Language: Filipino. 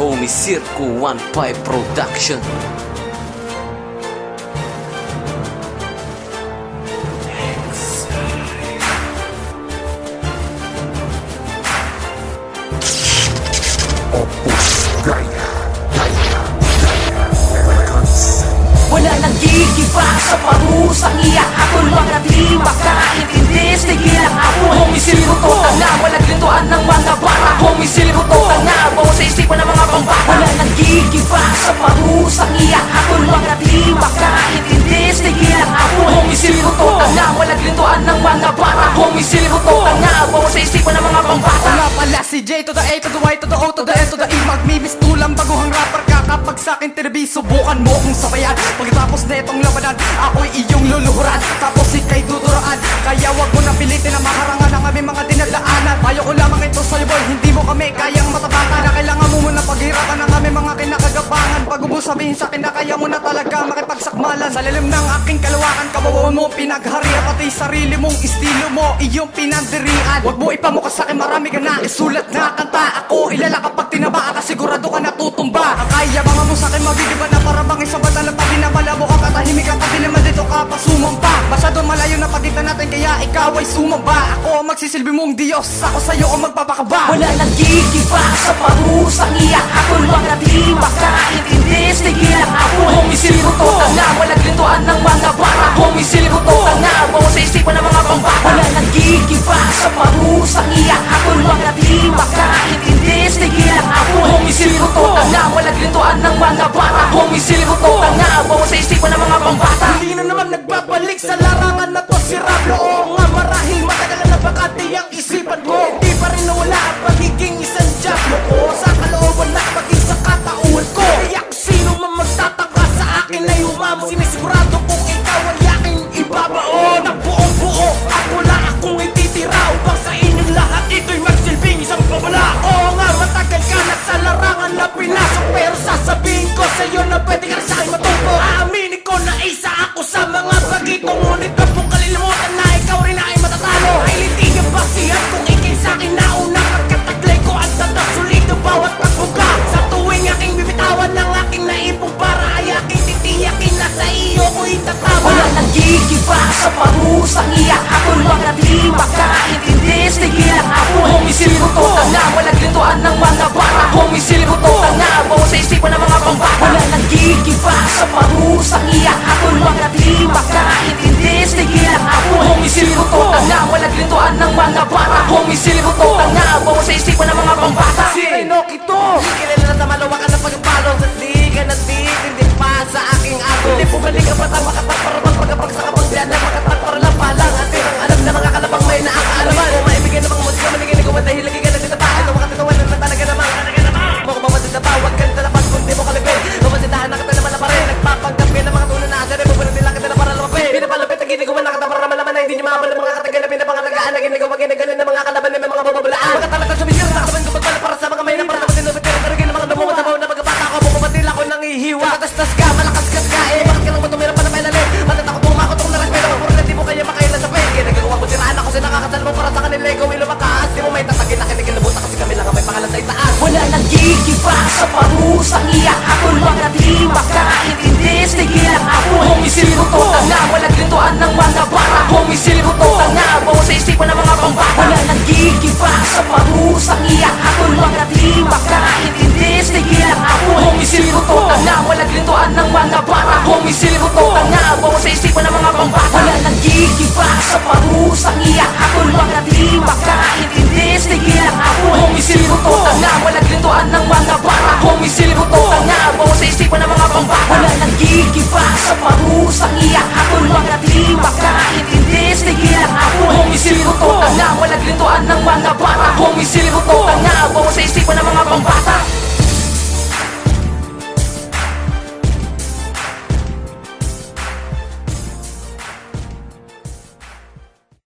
Homie Circo 15 Production. Wala nang gigiba sa parusang iyak. Ako mga di makaintindi. Sige lang ako. Homicide to tanga. Walang lintuan ng mga bara. Homicide to tanga. Bawa sa isipan ng mga pambata. Wala nang gigiba sa parusang iyak. Ako mga di makaintindi. Sige lang ako. Homicide to tanga. Walang lintuan ng mga bara. Homicide to tanga. Bawa sa isipan ng mga pambata. Nga pala si J to the A to the Y to the O to the L to the E. Magmimistulang baguhang rapper ka. Kapag sa'kin tinabi, subukan mo kung sabayan. Pagkatapos na itong labanan, ako'y iyong luluhuran. Tapos ika'y duduraan. Kaya wag mo na pilitin na makarangan ang aming mga dinadaanan. Payo ko lamang ito sa'yo boy, hindi mo kami kayang matapakan. Na kailangan mo muna paghirapan ang aming mga kinakagapangan. Bago mo sabihin sa'kin na kaya mo na talaga makipagsakmalan. Sa lilim ng aking kalawakan, kabawawan mo pinagharian. Pati sarili mong estilo mo, iyong pinandirian. Wag mo ipamukha sa'kin, marami ka na isulat na kanta. Ako ilala kapag tinabaan ka, sigurado ka natutumba. Ang kaya banga mo sa'kin magigiba na para bang isang bata na pag binabala mo ka, katahimik ang katiliman dito ka pa sumamba. Masyadong malayo na patitan natin kaya ikaw ay sumamba. Ako ang magsisilbi mong Diyos, ako sa'yo ang magpapakaba. Wala nang gigiba sa parusang iyak. Ako mga di makaintindi. Sige lang ako. Homicide to tanga. Walang lintuan ng mga bara. Homicide to tanga. Bawa sa isipan ng mga pambata. Wala nang gigiba sa parusang iyak. Ako mga di makaintindi. Sige lang ako. Homicide to tanga. Walang lintuan ng mga bara. Homicide to tanga. Bawa sa isipan ng mga pambata. Hindi na naman nagbabalik sa larangan na to si Rablo. Oo nga marahil matagal na bakati ang isipan ko. Hindi pa rin nawala ang pagiging isang diablo ko. Sa kalooban at maging sa katauhan ko. Kaya kung sino man magtataka sa akin ay umamo, sinisigurado kung ikaw ay aking ibabao ng buong buo. At wala akong ititira upang sa inyong lahat ito'y magsilbing isang babala. Oo nga matagal ka na sa larangan na pinasok, pero sasabihin ko sa'yo na pwede ka na sa'kin matuto. Aaminin ko na isa ako sa mga bagito, ngunit wag mong kalilimutan na ikaw rin ay matatalo. Ay litigan basihan kung ikay sa'kin nauna, pagkataglay ko at tatasulido bawat pagbuga. Sa tuwing aking bibitawan ng aking naipong para ay aking titiyakin na sa iyo ko'y tatama. Wala nang gigiba sa parusang iyak. Ako mga di makaintindi. Sige lang ako. Homicide to tanga. Walang lintuan ng mga bara. Homicide to tanga. Bawa sa isipan ng mga pambata. Wala nang gigiba sa parusang iyak. Ako mga di makaintindi. Sige lang ako. Homicide to tanga. Walang lintuan ng mga bara. Homicide to tanga. Bawa sa isipan ng mga pambata. Si Enoki to, kilala na sa malawakan na pagpapalo. Sa liga na titindi pa sa aking ako. Hindi po galing ka pata makatag para bang pagkapag sa kabangbian na makatag para lang palang. At ang alam na mga kalabang may naakaalaman. Kung maibigay namang musika, manigin ko at dahil lagi ka na tinatahan. Ang mga tinawan na talaga namang mo kung mamatid na tawag ka na dapat kung di mo kalipin. Mamasitahan na kita naman na pa rin. Nagpapanggap ka ng mga tunay na asari. Pupunod nila kita na para lumapit. Pinapalapit ang ginagawa na kita para malaman na hindi niyo makapalit mga katagal na pinapangalagaan na ginagawa ginagalan ng mga kalaban na may mga bababalaan. Mga talagang sumisira sa katawan ko pagpala para sa mga may na para naman tinubit ka rin ng mga namumatabaw na pagkabata ko. Pumatil ako ng ihiwa. Katastas ka, malakas ka eh. Bakit ka lang ba tumira pa na pailalim? Matatakot mo makotong na respeto. Puro na di mo kaya makailan sa pen. Ginagawa ko siraan ako sa nakakasalmo para sa kanila ikaw ilo mataas. Di mo may tatagin na kinikilabuta kasi kami lang ang may pangalan sa itaas. Wala nang gigiba sa parusang iyak. Ako mga di makaintindi. Sige lang ako. Homicide to tanga. Walang lintuan ng mga bara. Homicide to tanga. Bawa sa isipan ng mga pambata. Wala nang